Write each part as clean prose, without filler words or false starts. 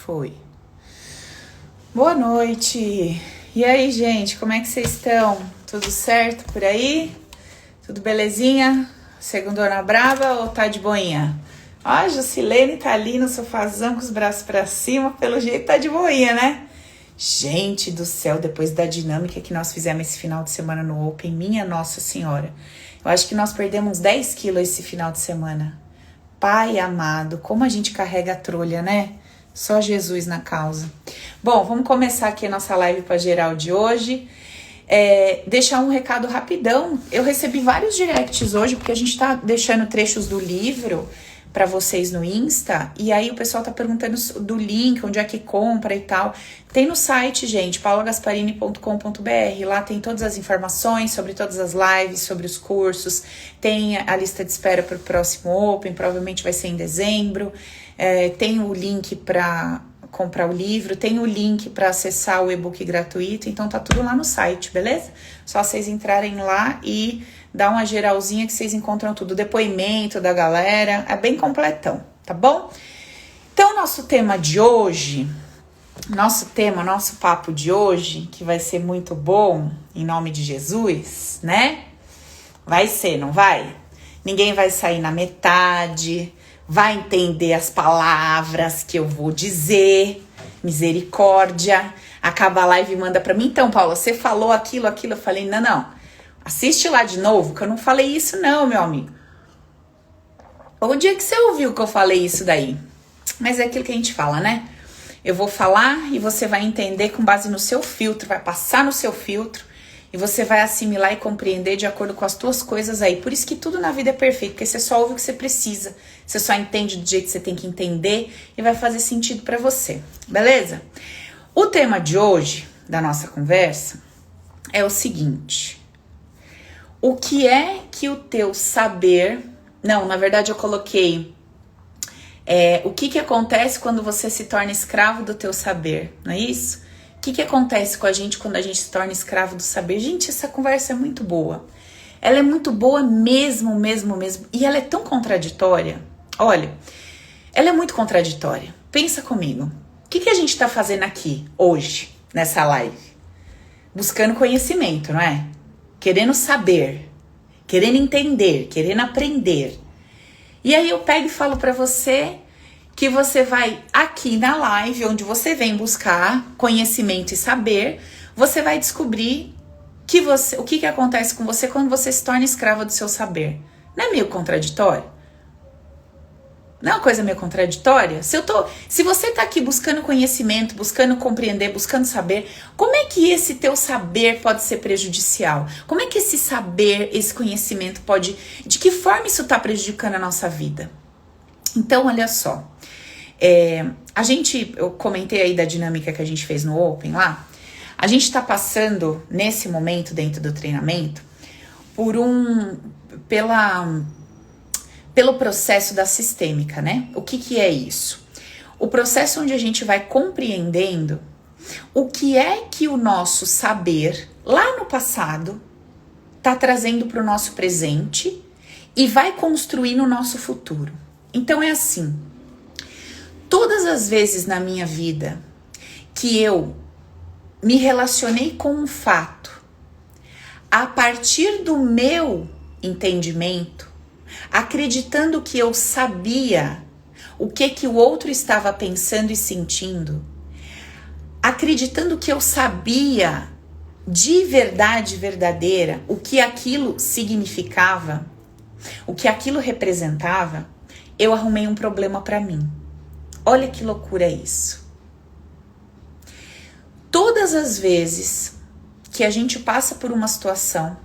Foi. Boa noite. E aí, gente, como é que vocês estão? Tudo certo por aí? Tudo belezinha? Segundona brava ou tá de boinha? Ó, a Jusilene tá ali no sofazão com os braços pra cima, pelo jeito tá de boinha, né? Gente do céu, depois da dinâmica que nós fizemos esse final de semana no Open, minha Nossa Senhora. Eu acho que nós perdemos 10 quilos esse final de semana. Pai amado, como a gente carrega a trolha, né? Só Jesus na causa. Bom, vamos começar aqui a nossa live para geral de hoje. Deixar um recado rapidão. Eu recebi vários directs hoje, porque a gente tá deixando trechos do livro para vocês no Insta, e aí o pessoal tá perguntando do link, onde é que compra e tal. Tem no site, gente, paulagasparini.com.br, lá tem todas as informações sobre todas as lives, sobre os cursos, tem a lista de espera para o próximo Open, provavelmente vai ser em dezembro, tem o link para comprar o livro, tem o link para acessar o e-book gratuito, então tá tudo lá no site, beleza? Só vocês entrarem lá e dar uma geralzinha que vocês encontram tudo, o depoimento da galera, é bem completão, tá bom? Então, nosso tema de hoje, nosso papo de hoje, que vai ser muito bom, em nome de Jesus, né? Vai ser, não vai? Ninguém vai sair na metade, vai entender as palavras que eu vou dizer, misericórdia. Acaba a live e manda pra mim, então, Paula, você falou aquilo, eu falei, não. Assiste lá de novo, que eu não falei isso não, meu amigo. O dia que você ouviu que eu falei isso daí? Mas é aquilo que a gente fala, né? Eu vou falar e você vai entender com base no seu filtro, vai passar no seu filtro e você vai assimilar e compreender de acordo com as tuas coisas aí. Por isso que tudo na vida é perfeito, porque você só ouve o que você precisa. Você só entende do jeito que você tem que entender e vai fazer sentido pra você, beleza? O tema de hoje, da nossa conversa, é o seguinte: o que é que o teu saber... Não, na verdade eu coloquei... o que acontece quando você se torna escravo do teu saber, não é isso? O que acontece com a gente quando a gente se torna escravo do saber? Gente, essa conversa é muito boa. Ela é muito boa mesmo. E ela é tão contraditória. Olha, ela é muito contraditória. Pensa comigo. O que a gente tá fazendo aqui, hoje, nessa live? Buscando conhecimento, não é? Querendo saber, querendo entender, querendo aprender. E aí eu pego e falo pra você que você vai aqui na live, onde você vem buscar conhecimento e saber, você vai descobrir o que acontece com você quando você se torna escrava do seu saber. Não é meio contraditório? Não é uma coisa meio contraditória? Se você tá aqui buscando conhecimento, buscando compreender, buscando saber, como é que esse teu saber pode ser prejudicial? Como é que esse saber, esse conhecimento pode... De que forma isso tá prejudicando a nossa vida? Então, olha só. Eu comentei aí da dinâmica que a gente fez no Open lá. A gente tá passando, nesse momento, dentro do treinamento, pelo processo da sistêmica, né? O que é isso? O processo onde a gente vai compreendendo o que é que o nosso saber, lá no passado, tá trazendo para o nosso presente e vai construir no nosso futuro. Então é assim, todas as vezes na minha vida que eu me relacionei com um fato, a partir do meu entendimento, acreditando que eu sabia o que o outro estava pensando e sentindo, acreditando que eu sabia de verdade verdadeira o que aquilo significava, o que aquilo representava, eu arrumei um problema para mim. Olha que loucura isso. Todas as vezes que a gente passa por uma situação,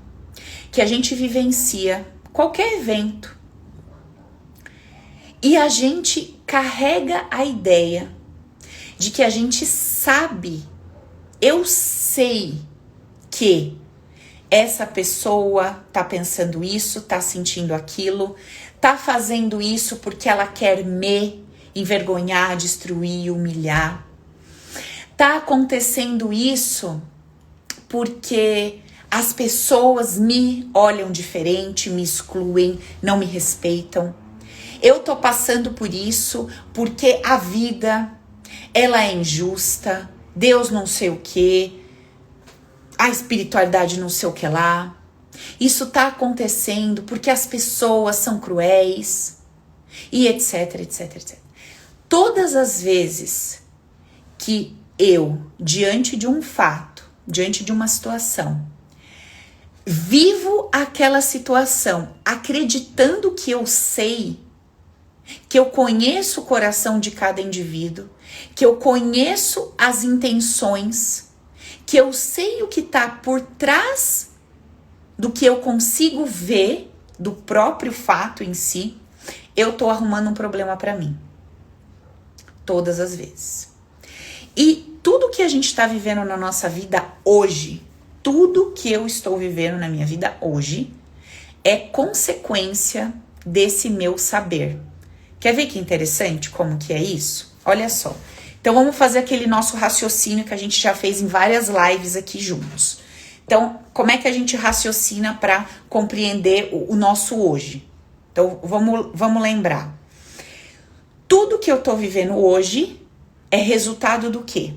que a gente vivencia qualquer evento, e a gente carrega a ideia de que a gente sabe, eu sei que essa pessoa tá pensando isso, tá sentindo aquilo, tá fazendo isso porque ela quer me envergonhar, destruir, humilhar. Tá acontecendo isso porque as pessoas me olham diferente, me excluem, não me respeitam. Eu tô passando por isso porque a vida ela é injusta, Deus não sei o que, a espiritualidade não sei o que lá. Isso tá acontecendo porque as pessoas são cruéis e etc, etc, etc. Todas as vezes que eu, diante de um fato, diante de uma situação, vivo aquela situação acreditando que eu sei, que eu conheço o coração de cada indivíduo, que eu conheço as intenções, que eu sei o que está por trás do que eu consigo ver do próprio fato em si, eu tô arrumando um problema para mim. Todas as vezes. E tudo que a gente está vivendo na nossa vida hoje, tudo que eu estou vivendo na minha vida hoje, é consequência desse meu saber. Quer ver que interessante como que é isso? Olha só. Então vamos fazer aquele nosso raciocínio que a gente já fez em várias lives aqui juntos. Então, como é que a gente raciocina para compreender o nosso hoje? Então, vamos lembrar. Tudo que eu tô vivendo hoje é resultado do quê?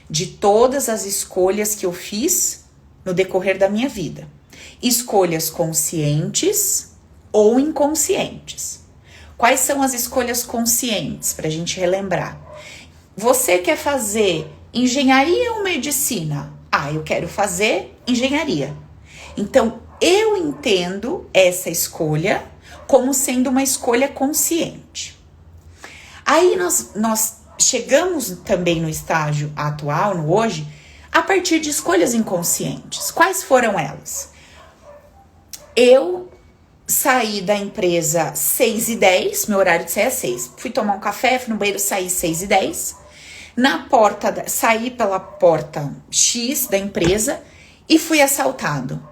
De todas as escolhas que eu fiz no decorrer da minha vida. Escolhas conscientes ou inconscientes. Quais são as escolhas conscientes, para a gente relembrar? Você quer fazer engenharia ou medicina? Ah, eu quero fazer engenharia. Então, eu entendo essa escolha como sendo uma escolha consciente. Aí nós chegamos também no estágio atual, no hoje, a partir de escolhas inconscientes. Quais foram elas? Eu saí da empresa 6h10, meu horário de sair é 6. Fui tomar um café, fui no banheiro, saí 6h10. Saí pela porta X da empresa e fui assaltado.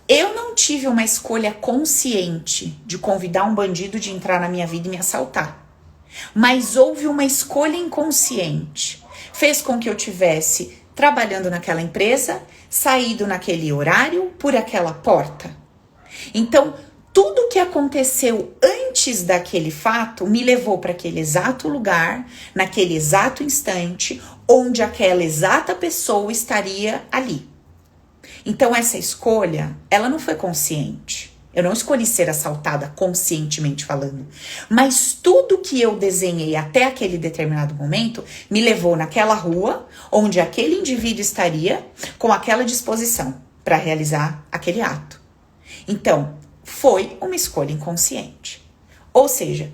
Eu não tive uma escolha consciente de convidar um bandido de entrar na minha vida e me assaltar. Mas houve uma escolha inconsciente. Fez com que eu tivesse trabalhando naquela empresa, saído naquele horário, por aquela porta. Então, tudo que aconteceu antes daquele fato me levou para aquele exato lugar, naquele exato instante, onde aquela exata pessoa estaria ali. Então essa escolha, ela não foi consciente. Eu não escolhi ser assaltada conscientemente falando. Mas tudo que eu desenhei até aquele determinado momento me levou naquela rua, onde aquele indivíduo estaria com aquela disposição para realizar aquele ato. Então, foi uma escolha inconsciente. Ou seja,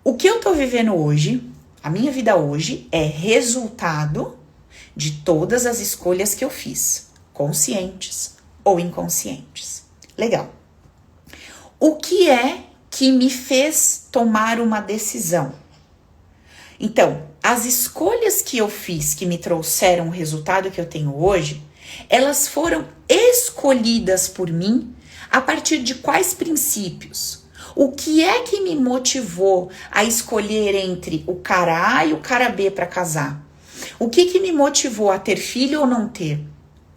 o que eu tô vivendo hoje, a minha vida hoje, é resultado de todas as escolhas que eu fiz, conscientes ou inconscientes. Legal. O que é que me fez tomar uma decisão? Então, as escolhas que eu fiz que me trouxeram o resultado que eu tenho hoje, elas foram escolhidas por mim a partir de quais princípios? O que é que me motivou a escolher entre o cara A e o cara B para casar? O que me motivou a ter filho ou não ter?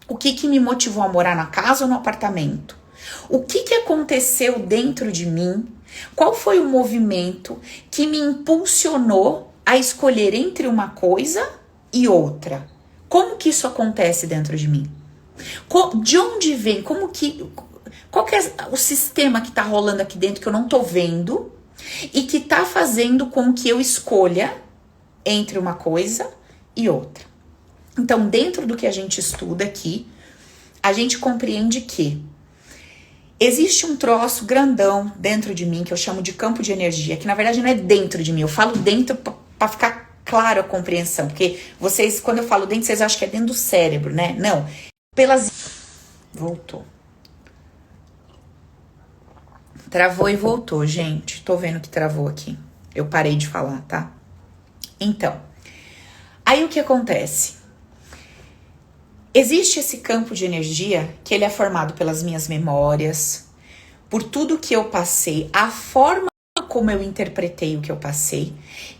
O que me motivou a morar na casa ou no apartamento? O que aconteceu dentro de mim? Qual foi o movimento que me impulsionou a escolher entre uma coisa e outra? Como que isso acontece dentro de mim? De onde vem? Qual que é o sistema que tá rolando aqui dentro que eu não tô vendo e que tá fazendo com que eu escolha entre uma coisa e outra? Então, dentro do que a gente estuda aqui, a gente compreende que existe um troço grandão dentro de mim que eu chamo de campo de energia, que na verdade não é dentro de mim, eu falo dentro para ficar claro a compreensão, porque vocês, quando eu falo dentro, vocês acham que é dentro do cérebro, né? Não, Voltou. Travou e voltou, gente. Tô vendo que travou aqui. Eu parei de falar, tá? Então, aí o que acontece? Existe esse campo de energia que ele é formado pelas minhas memórias, por tudo que eu passei, a forma como eu interpretei o que eu passei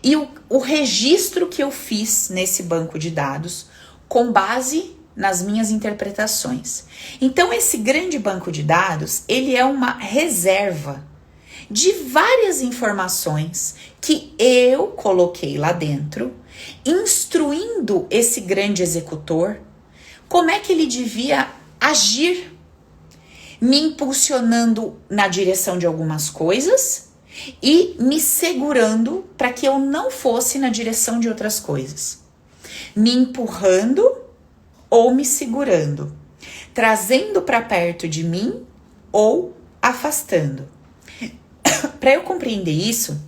e o registro que eu fiz nesse banco de dados com base nas minhas interpretações. Então, esse grande banco de dados, ele é uma reserva de várias informações que eu coloquei lá dentro, instruindo esse grande executor como é que ele devia agir, me impulsionando na direção de algumas coisas e me segurando para que eu não fosse na direção de outras coisas, me empurrando ou me segurando, trazendo para perto de mim ou afastando. Para eu compreender isso,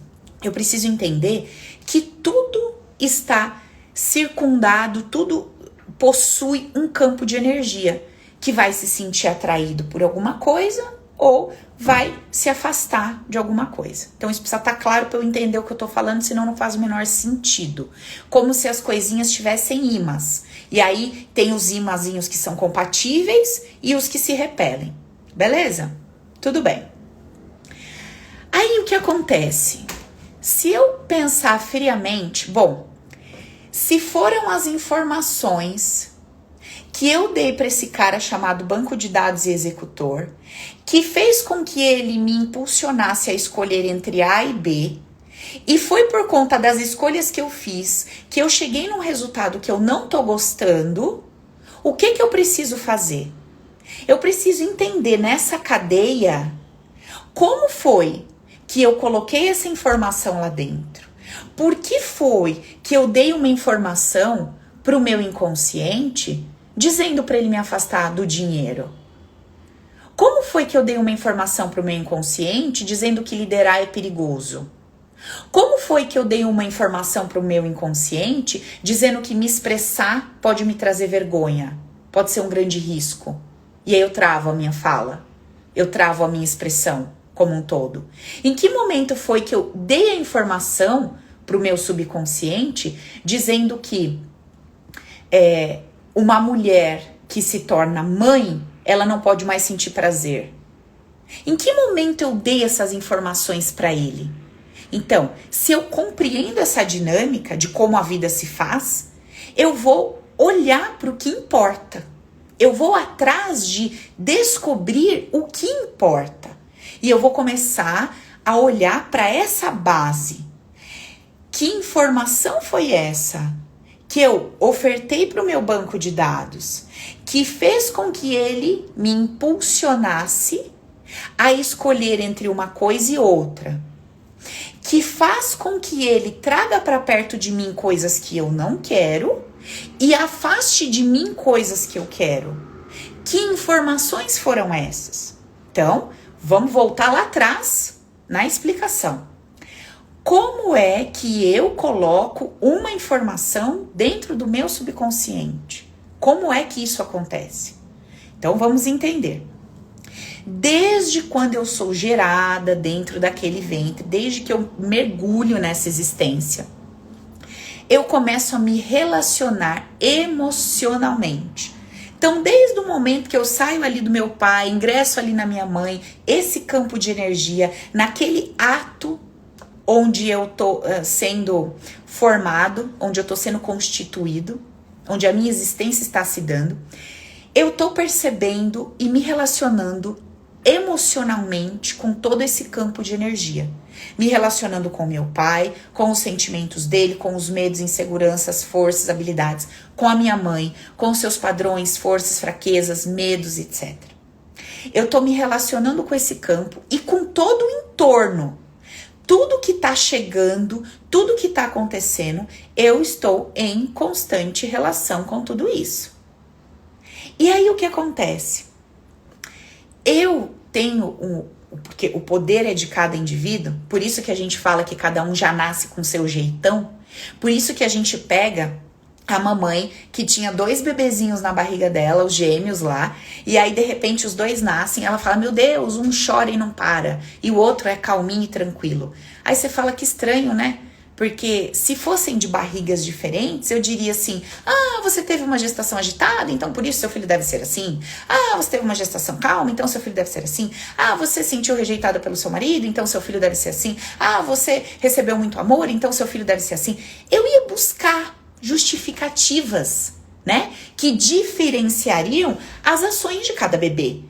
eu preciso entender que tudo está circundado, tudo possui um campo de energia que vai se sentir atraído por alguma coisa ou vai se afastar de alguma coisa. Então isso precisa estar claro para eu entender o que eu tô falando, senão não faz o menor sentido. Como se as coisinhas tivessem ímãs. E aí tem os ímãzinhos que são compatíveis e os que se repelem. Beleza? Tudo bem. Aí o que acontece? Se eu pensar friamente, bom, se foram as informações que eu dei para esse cara chamado banco de dados e executor, que fez com que ele me impulsionasse a escolher entre A e B, e foi por conta das escolhas que eu fiz que eu cheguei num resultado que eu não tô gostando, o que eu preciso fazer? Eu preciso entender nessa cadeia como foi que eu coloquei essa informação lá dentro. Por que foi que eu dei uma informação para o meu inconsciente dizendo para ele me afastar do dinheiro? Como foi que eu dei uma informação para o meu inconsciente dizendo que liderar é perigoso? Como foi que eu dei uma informação para o meu inconsciente dizendo que me expressar pode me trazer vergonha? Pode ser um grande risco. E aí eu travo a minha fala. Eu travo a minha expressão como um todo. Em que momento foi que eu dei a informação para o meu subconsciente dizendo que uma mulher que se torna mãe, ela não pode mais sentir prazer? Em que momento eu dei essas informações para ele? Então, se eu compreendo essa dinâmica de como a vida se faz, eu vou olhar para o que importa. Eu vou atrás de descobrir o que importa. E eu vou começar a olhar para essa base. Que informação foi essa que eu ofertei para o meu banco de dados, que fez com que ele me impulsionasse a escolher entre uma coisa e outra, que faz com que ele traga para perto de mim coisas que eu não quero e afaste de mim coisas que eu quero? Que informações foram essas? Então, vamos voltar lá atrás na explicação. Como é que eu coloco uma informação dentro do meu subconsciente? Como é que isso acontece? Então vamos entender. Desde quando eu sou gerada dentro daquele ventre, desde que eu mergulho nessa existência, eu começo a me relacionar emocionalmente. Então, desde o momento que eu saio ali do meu pai, ingresso ali na minha mãe, esse campo de energia, naquele ato onde eu tô sendo formado, onde eu tô sendo constituído, onde a minha existência está se dando, eu tô percebendo e me relacionando emocionalmente com todo esse campo de energia. Me relacionando com meu pai, com os sentimentos dele, com os medos, inseguranças, forças, habilidades, com a minha mãe, com seus padrões, forças, fraquezas, medos, etc. Eu tô me relacionando com esse campo e com todo o entorno. Tudo que tá chegando, tudo que tá acontecendo, eu estou em constante relação com tudo isso. E aí o que acontece? Eu tenho porque o poder é de cada indivíduo, por isso que a gente fala que cada um já nasce com seu jeitão, por isso que a gente pega a mamãe que tinha 2 bebezinhos na barriga dela, os gêmeos lá, e aí de repente os 2 nascem, ela fala, meu Deus, um chora e não para, e o outro é calminho e tranquilo. Aí você fala que estranho, né? Porque se fossem de barrigas diferentes, eu diria assim, você teve uma gestação agitada, então por isso seu filho deve ser assim. Você teve uma gestação calma, então seu filho deve ser assim. Você sentiu rejeitada pelo seu marido, então seu filho deve ser assim. Você recebeu muito amor, então seu filho deve ser assim. Eu ia buscar justificativas, né, que diferenciariam as ações de cada bebê.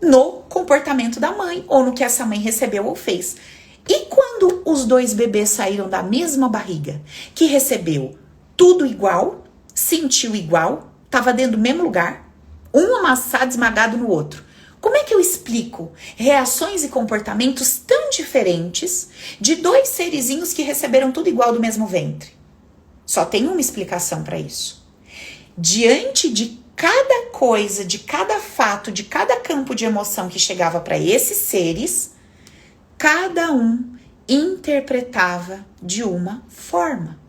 no comportamento da mãe ou no que essa mãe recebeu ou fez. E quando os dois bebês saíram da mesma barriga, que recebeu tudo igual, sentiu igual, estava dentro do mesmo lugar, um amassado, esmagado no outro. Como é que eu explico reações e comportamentos tão diferentes de dois serizinhos que receberam tudo igual do mesmo ventre? Só tem uma explicação para isso. Diante de cada coisa, de cada fato, de cada campo de emoção que chegava para esses seres, cada um interpretava de uma forma.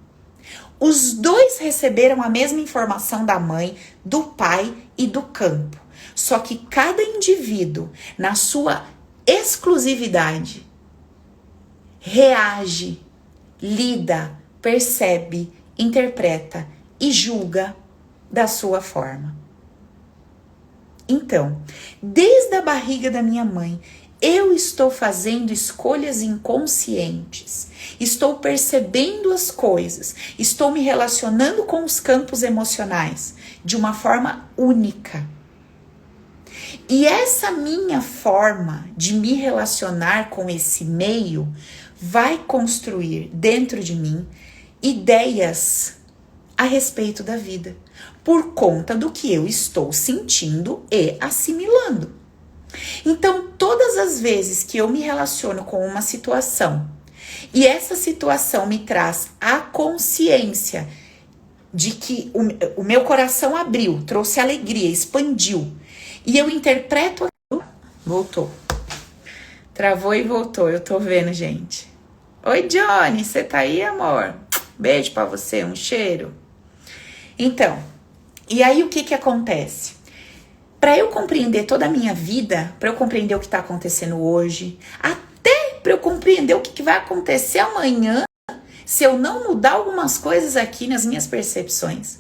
Os dois receberam a mesma informação da mãe, do pai e do campo. Só que cada indivíduo, na sua exclusividade, reage, lida, percebe, interpreta e julga da sua forma. Então, desde a barriga da minha mãe, eu estou fazendo escolhas inconscientes, estou percebendo as coisas, estou me relacionando com os campos emocionais de uma forma única. E essa minha forma de me relacionar com esse meio vai construir dentro de mim ideias a respeito da vida, por conta do que eu estou sentindo e assimilando. Então, todas as vezes que eu me relaciono com uma situação e essa situação me traz a consciência de que o meu coração abriu, trouxe alegria, expandiu, e eu interpreto aquilo. Voltou. Travou e voltou, eu tô vendo, gente. Oi, Johnny, você tá aí, amor? Beijo pra você, um cheiro. Então, e aí o que acontece? Para eu compreender toda a minha vida, para eu compreender o que está acontecendo hoje, até para eu compreender o que vai acontecer amanhã, se eu não mudar algumas coisas aqui nas minhas percepções,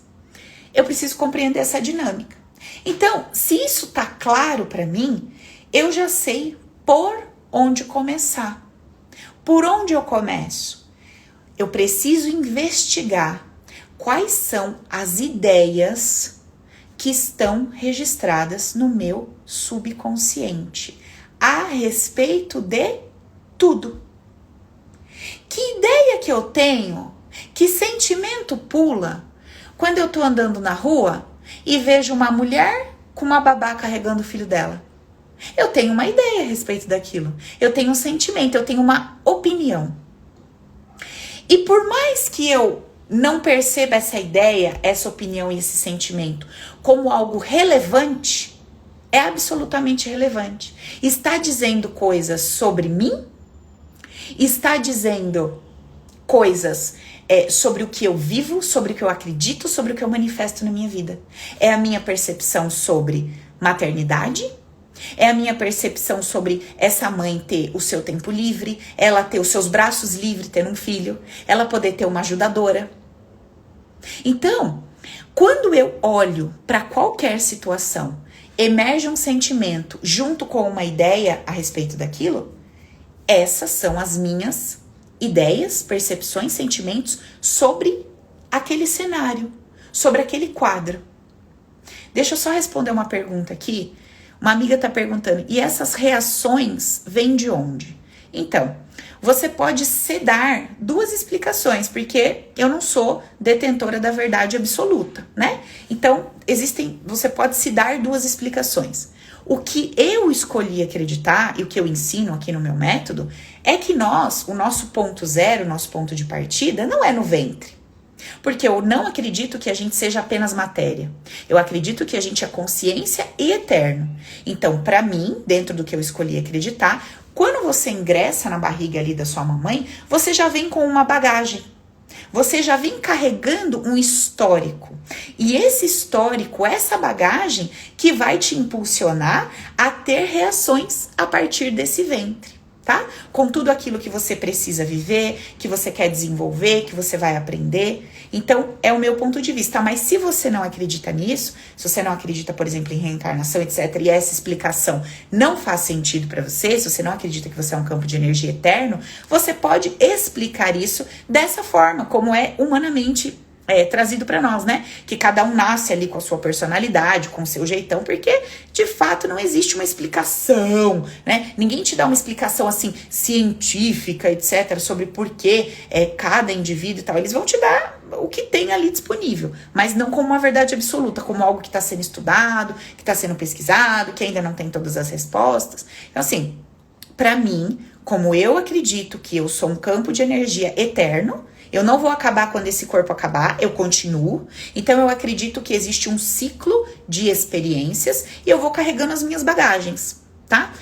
eu preciso compreender essa dinâmica. Então, se isso tá claro para mim, eu já sei por onde começar. Por onde eu começo? Eu preciso investigar quais são as ideias que estão registradas no meu subconsciente a respeito de tudo. Que ideia que eu tenho? Que sentimento pula quando eu tô andando na rua e vejo uma mulher com uma babá carregando o filho dela? Eu tenho uma ideia a respeito daquilo. Eu tenho um sentimento, eu tenho uma opinião. E por mais que eu não perceba essa ideia, essa opinião e esse sentimento como algo relevante, é absolutamente relevante. Está dizendo coisas sobre mim? Está dizendo coisas sobre o que eu vivo, sobre o que eu acredito, sobre o que eu manifesto na minha vida. É a minha percepção sobre maternidade? É a minha percepção sobre essa mãe ter o seu tempo livre, ela ter os seus braços livres, ter um filho, ela poder ter uma ajudadora. Então, quando eu olho para qualquer situação, emerge um sentimento junto com uma ideia a respeito daquilo, essas são as minhas ideias, percepções, sentimentos sobre aquele cenário, sobre aquele quadro. Deixa eu só responder uma pergunta aqui. Uma amiga está perguntando, e essas reações vêm de onde? Então, você pode se dar duas explicações, porque eu não sou detentora da verdade absoluta, né? Então, você pode se dar duas explicações. O que eu escolhi acreditar e o que eu ensino aqui no meu método é que o nosso ponto zero, o nosso ponto de partida não é no ventre. Porque eu não acredito que a gente seja apenas matéria. Eu acredito que a gente é consciência e eterno. Então, para mim, dentro do que eu escolhi acreditar, quando você ingressa na barriga ali da sua mamãe, você já vem com uma bagagem. Você já vem carregando um histórico. E esse histórico, essa bagagem, que vai te impulsionar a ter reações a partir desse ventre. Tá? Com tudo aquilo que você precisa viver, que você quer desenvolver, que você vai aprender. Então, é o meu ponto de vista. Mas se você não acredita nisso, se você não acredita, por exemplo, em reencarnação, etc., e essa explicação não faz sentido para você, se você não acredita que você é um campo de energia eterno, você pode explicar isso dessa forma, como é humanamente trazido para nós, né? Que cada um nasce ali com a sua personalidade, com o seu jeitão, porque de fato não existe uma explicação, né? Ninguém te dá uma explicação assim científica, etc, sobre por que cada indivíduo e tal. Eles vão te dar o que tem ali disponível, mas não como uma verdade absoluta, como algo que está sendo estudado, que está sendo pesquisado, que ainda não tem todas as respostas. Então, assim, para mim, como eu acredito que eu sou um campo de energia eterno, eu não vou acabar quando esse corpo acabar, eu continuo. Então eu acredito que existe um ciclo de experiências e eu vou carregando as minhas bagagens, tá?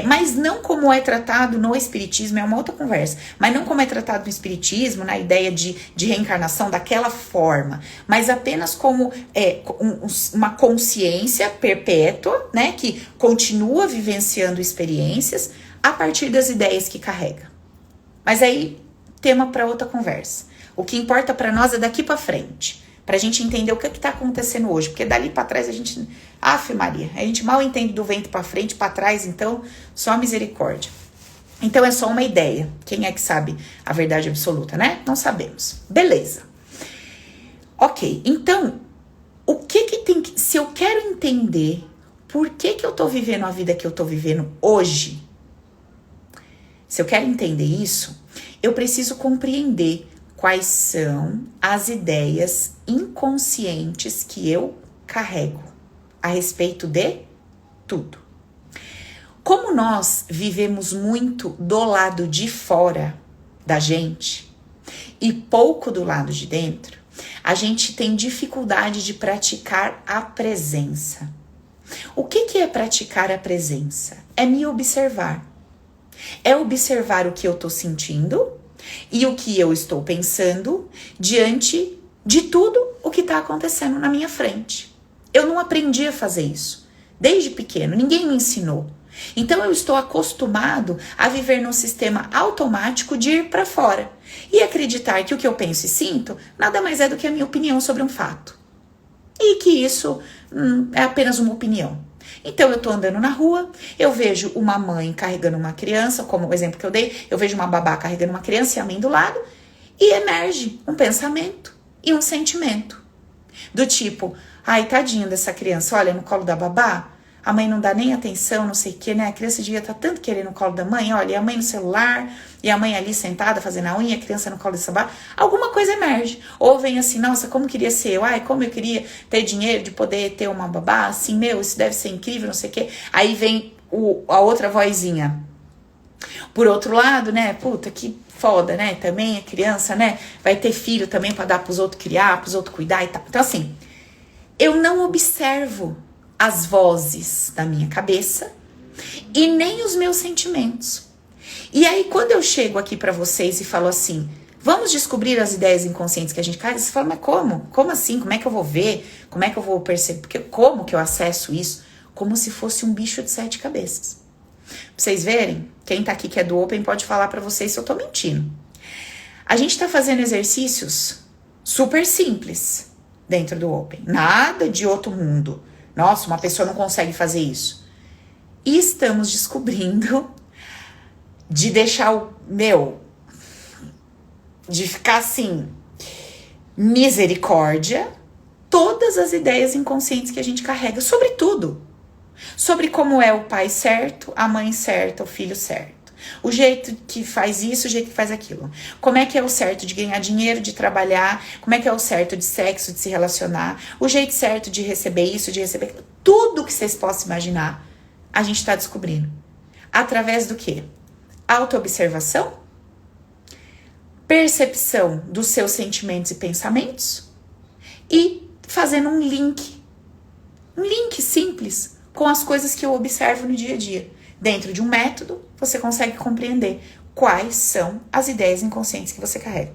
Mas não como é tratado no espiritismo, é uma outra conversa, mas não como é tratado no espiritismo, na ideia de reencarnação daquela forma, mas apenas como uma consciência perpétua, né, que continua vivenciando experiências a partir das ideias que carrega. Mas aí, tema para outra conversa. O que importa para nós é daqui para frente, pra gente entender o que tá acontecendo hoje, porque dali para trás a gente, afe Maria, a gente mal entende do vento para frente, para trás, então só misericórdia. Então é só uma ideia. Quem é que sabe a verdade absoluta, né? Não sabemos. Beleza. OK, então o que tem que, se eu quero entender por que eu tô vivendo a vida que eu tô vivendo hoje, se eu quero entender isso, eu preciso compreender quais são as ideias inconscientes que eu carrego a respeito de tudo. Como nós vivemos muito do lado de fora da gente e pouco do lado de dentro, a gente tem dificuldade de praticar a presença. O que é praticar a presença? É me observar. É observar o que eu tô sentindo e o que eu estou pensando diante de tudo o que tá acontecendo na minha frente. Eu não aprendi a fazer isso desde pequeno, ninguém me ensinou. Então eu estou acostumado a viver num sistema automático de ir para fora e acreditar que o que eu penso e sinto nada mais é do que a minha opinião sobre um fato. E que isso é apenas uma opinião. Então eu tô andando na rua, eu vejo uma mãe carregando uma criança, como o exemplo que eu dei, eu vejo uma babá carregando uma criança e a mãe do lado, e emerge um pensamento e um sentimento. Do tipo, ai, tadinho dessa criança, olha, no colo da babá, a mãe não dá nem atenção, não sei o que, né? A criança devia estar tanto querendo no colo da mãe, olha, e a mãe no celular, e a mãe ali sentada fazendo a unha, a criança no colo dessa babá, alguma coisa emerge. Ou vem assim, nossa, como queria ser eu, ai, como eu queria ter dinheiro de poder ter uma babá, assim, meu, isso deve ser incrível, não sei o que. Aí vem a outra vozinha. Por outro lado, né, puta, que foda, né? Também a criança, né, vai ter filho também pra dar pros outros criar, pros outros cuidar e tal. Então assim, eu não observo as vozes da minha cabeça e nem os meus sentimentos. E aí, quando eu chego aqui pra vocês e falo assim, vamos descobrir as ideias inconscientes que a gente carrega, você fala, mas como? Como assim? Como é que eu vou ver? Como é que eu vou perceber? Porque como que eu acesso isso? Como se fosse um bicho de 7 cabeças. Pra vocês verem, quem tá aqui que é do Open pode falar pra vocês se eu tô mentindo. A gente tá fazendo exercícios super simples dentro do Open. Nada de outro mundo. Nossa, uma pessoa não consegue fazer isso. E estamos descobrindo de deixar de ficar assim, misericórdia, todas as ideias inconscientes que a gente carrega sobre tudo. Sobre como é o pai certo, a mãe certa, o filho certo. O jeito que faz isso, o jeito que faz aquilo. Como é que é o certo de ganhar dinheiro, de trabalhar. Como é que é o certo de sexo, de se relacionar. O jeito certo de receber isso, de receber aquilo. Tudo que vocês possam imaginar, a gente está descobrindo. Através do quê? Autoobservação. Percepção dos seus sentimentos e pensamentos. E fazendo um link. Um link simples com as coisas que eu observo no dia a dia. Dentro de um método, você consegue compreender quais são as ideias inconscientes que você carrega.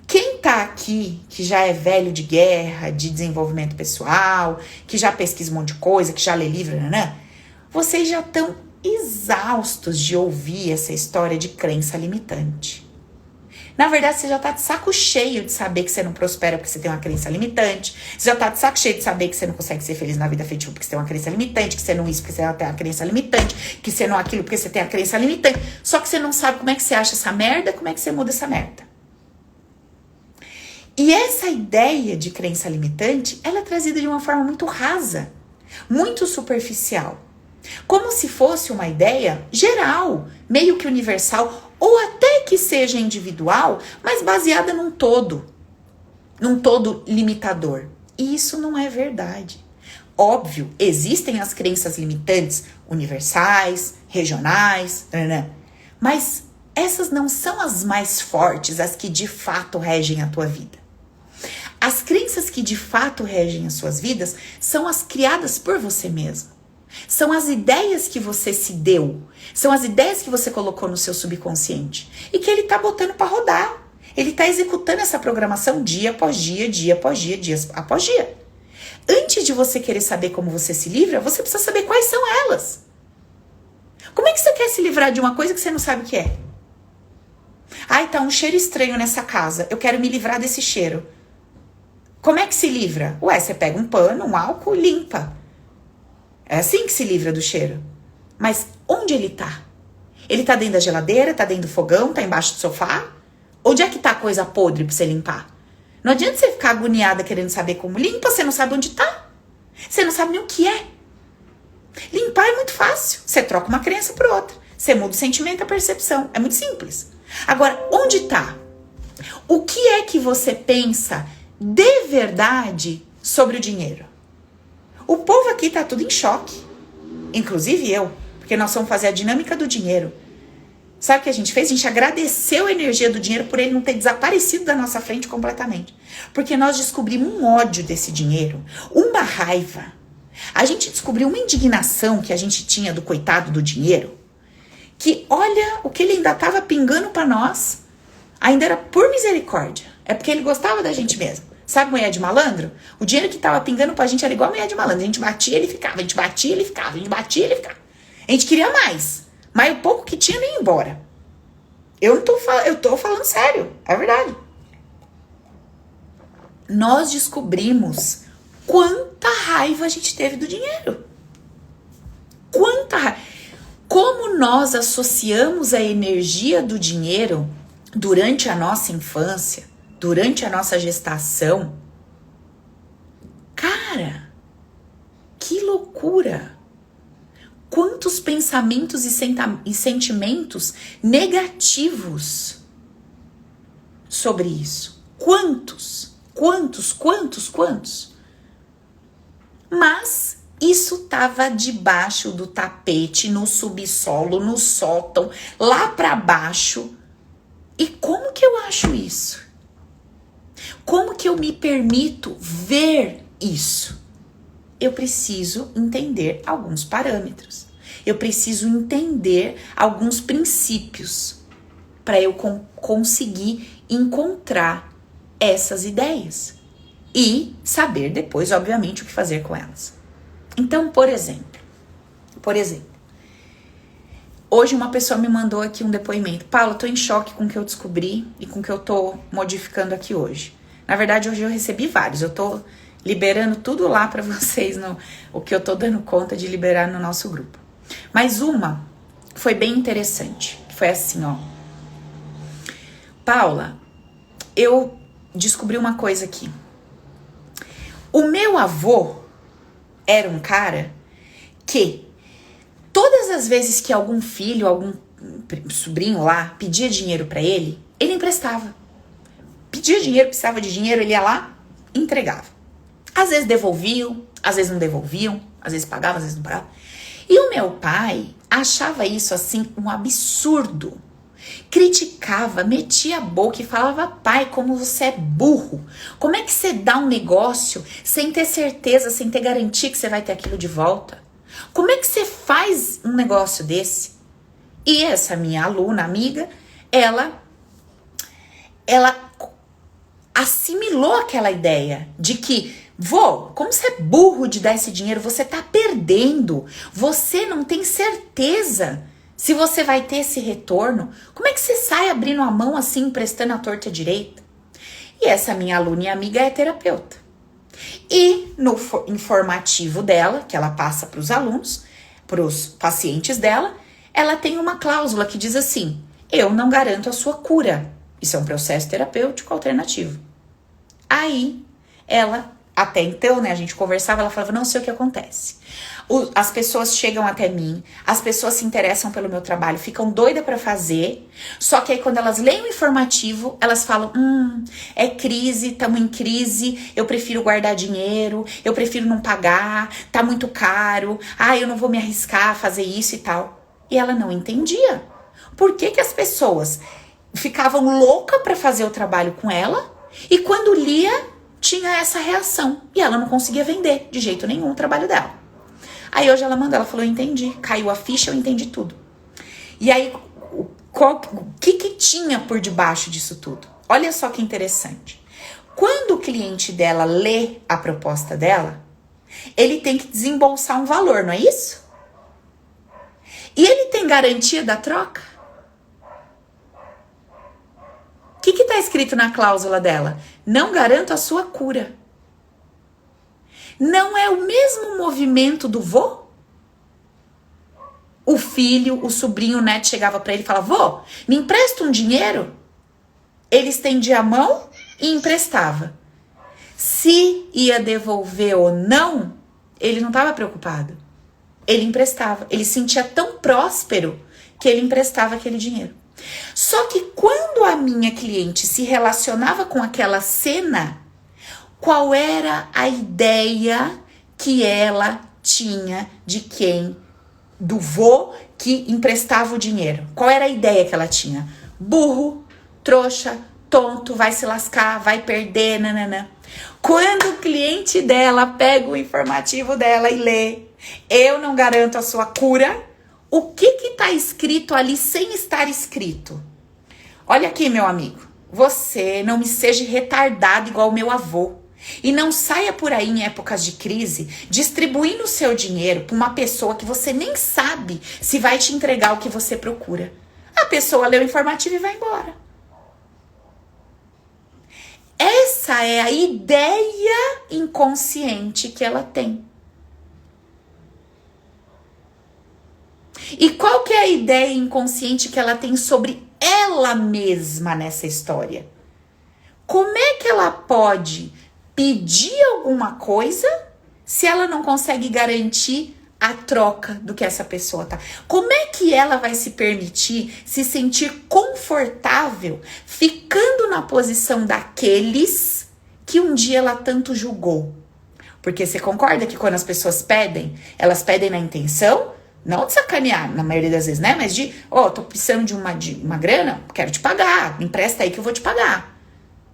Quem tá aqui, que já é velho de guerra, de desenvolvimento pessoal, que já pesquisa um monte de coisa, que já lê livro, né? Vocês já estão exaustos de ouvir essa história de crença limitante. Na verdade, você já tá de saco cheio de saber que você não prospera porque você tem uma crença limitante. Você já tá de saco cheio de saber que você não consegue ser feliz na vida afetiva porque você tem uma crença limitante, que você não isso porque você tem uma crença limitante, que você não aquilo porque você tem a crença limitante. Só que você não sabe como é que você acha essa merda, como é que você muda essa merda. E essa ideia de crença limitante, ela é trazida de uma forma muito rasa, muito superficial. Como se fosse uma ideia geral, meio que universal, ou até que seja individual, mas baseada num todo limitador. E isso não é verdade. Óbvio, existem as crenças limitantes universais, regionais, mas essas não são as mais fortes, as que de fato regem a tua vida. As crenças que de fato regem as suas vidas são as criadas por você mesmo. São as ideias que você se deu, são as ideias que você colocou no seu subconsciente e que ele tá botando para rodar. Ele tá executando essa programação dia após dia, dia após dia, dia após dia. Antes de você querer saber como você se livra, você precisa saber quais são elas. Como é que você quer se livrar de uma coisa que você não sabe o que é? Ai, tá um cheiro estranho nessa casa, eu quero me livrar desse cheiro. Como é que se livra? Ué, você pega um pano, um álcool e limpa. É assim que se livra do cheiro. Mas onde ele tá? Ele tá dentro da geladeira, tá dentro do fogão, tá embaixo do sofá? Onde é que tá a coisa podre pra você limpar? Não adianta você ficar agoniada querendo saber como limpa, você não sabe onde tá. Você não sabe nem o que é. Limpar é muito fácil. Você troca uma crença por outra. Você muda o sentimento e a percepção. É muito simples. Agora, onde tá? O que é que você pensa de verdade sobre o dinheiro? O povo aqui tá tudo em choque. Inclusive eu. Porque nós vamos fazer a dinâmica do dinheiro. Sabe o que a gente fez? A gente agradeceu a energia do dinheiro por ele não ter desaparecido da nossa frente completamente. Porque nós descobrimos um ódio desse dinheiro, uma raiva. A gente descobriu uma indignação que a gente tinha do coitado do dinheiro, que olha, o que ele ainda estava pingando para nós, ainda era por misericórdia. É porque ele gostava da gente mesmo. Sabe mulher de malandro? O dinheiro que estava pingando pra gente era igual mulher de malandro. A gente batia, ele ficava. A gente batia, ele ficava. A gente batia, ele ficava. A gente queria mais. Mas o pouco que tinha nem ia embora. Eu tô falando sério. É verdade. Nós descobrimos quanta raiva a gente teve do dinheiro. Quanta raiva. Como nós associamos a energia do dinheiro durante a nossa infância, durante a nossa gestação. Cara, que loucura! Quantos pensamentos e sentimentos negativos sobre isso? Quantos? Mas isso estava debaixo do tapete, no subsolo, no sótão, lá para baixo. E como que eu acho isso? Como que eu me permito ver isso? Eu preciso entender alguns parâmetros. Eu preciso entender alguns princípios para eu conseguir encontrar essas ideias e saber depois, obviamente, o que fazer com elas. Então, por exemplo, hoje uma pessoa me mandou aqui um depoimento. Paula, eu tô em choque com o que eu descobri e com o que eu tô modificando aqui hoje. Na verdade, hoje eu recebi vários. Eu tô liberando tudo lá pra vocês, o que eu tô dando conta de liberar no nosso grupo. Mas uma foi bem interessante. Foi assim, ó. Paula, eu descobri uma coisa aqui. O meu avô era um cara que todas as vezes que algum filho, algum sobrinho lá pedia dinheiro pra ele, ele emprestava. Pedia dinheiro, precisava de dinheiro, ele ia lá, entregava. Às vezes devolviam, às vezes não devolviam, às vezes pagavam, às vezes não pagavam. E o meu pai achava isso assim um absurdo. Criticava, metia a boca e falava: pai, como você é burro. Como é que você dá um negócio sem ter certeza, sem ter garantia que você vai ter aquilo de volta? Como é que você faz um negócio desse? E essa minha aluna, amiga, ela assimilou aquela ideia de que, vô, como você é burro de dar esse dinheiro, você tá perdendo. Você não tem certeza se você vai ter esse retorno. Como é que você sai abrindo a mão assim, emprestando a torta à direita? E essa minha aluna e amiga é terapeuta. E no informativo dela, que ela passa para os alunos, para os pacientes dela, ela tem uma cláusula que diz assim: eu não garanto a sua cura. Isso é um processo terapêutico alternativo. Aí, ela, até então, né, a gente conversava, ela falava, não sei o que acontece. As pessoas chegam até mim, as pessoas se interessam pelo meu trabalho, ficam doidas pra fazer, só que aí quando elas leem o informativo, elas falam, é crise, estamos em crise, eu prefiro guardar dinheiro, eu prefiro não pagar, tá muito caro, eu não vou me arriscar a fazer isso e tal. E ela não entendia. Por que que as pessoas ficavam loucas pra fazer o trabalho com ela, e quando lia, tinha essa reação, e ela não conseguia vender de jeito nenhum o trabalho dela. Aí hoje ela mandou, ela falou, eu entendi, caiu a ficha, eu entendi tudo. E aí, o que tinha por debaixo disso tudo? Olha só que interessante. Quando o cliente dela lê a proposta dela, ele tem que desembolsar um valor, não é isso? E ele tem garantia da troca? O que está escrito na cláusula dela? Não garanto a sua cura. Não é o mesmo movimento do vô? O filho, o sobrinho, o neto chegava para ele e falava, vô, me empresta um dinheiro? Ele estendia a mão e emprestava. Se ia devolver ou não, ele não estava preocupado. Ele emprestava. Ele se sentia tão próspero que ele emprestava aquele dinheiro. Só que quando a minha cliente se relacionava com aquela cena, qual era a ideia que ela tinha de quem? Do vô que emprestava o dinheiro. Qual era a ideia que ela tinha? Burro, trouxa, tonto, vai se lascar, vai perder, nananã. Quando o cliente dela pega o informativo dela e lê, eu não garanto a sua cura, o que está escrito ali sem estar escrito? Olha aqui, meu amigo, você não me seja retardado igual o meu avô. E não saia por aí em épocas de crise distribuindo o seu dinheiro para uma pessoa que você nem sabe se vai te entregar o que você procura. A pessoa lê o informativo e vai embora. Essa é a ideia inconsciente que ela tem. E qual que é a ideia inconsciente que ela tem sobre ela mesma nessa história? Como é que ela pode pedir alguma coisa se ela não consegue garantir a troca do que essa pessoa tá? Como é que ela vai se permitir se sentir confortável ficando na posição daqueles que um dia ela tanto julgou? Porque você concorda que quando as pessoas pedem, elas pedem na intenção, não de sacanear, na maioria das vezes, né? Mas de, tô precisando de uma grana, quero te pagar, me empresta aí que eu vou te pagar.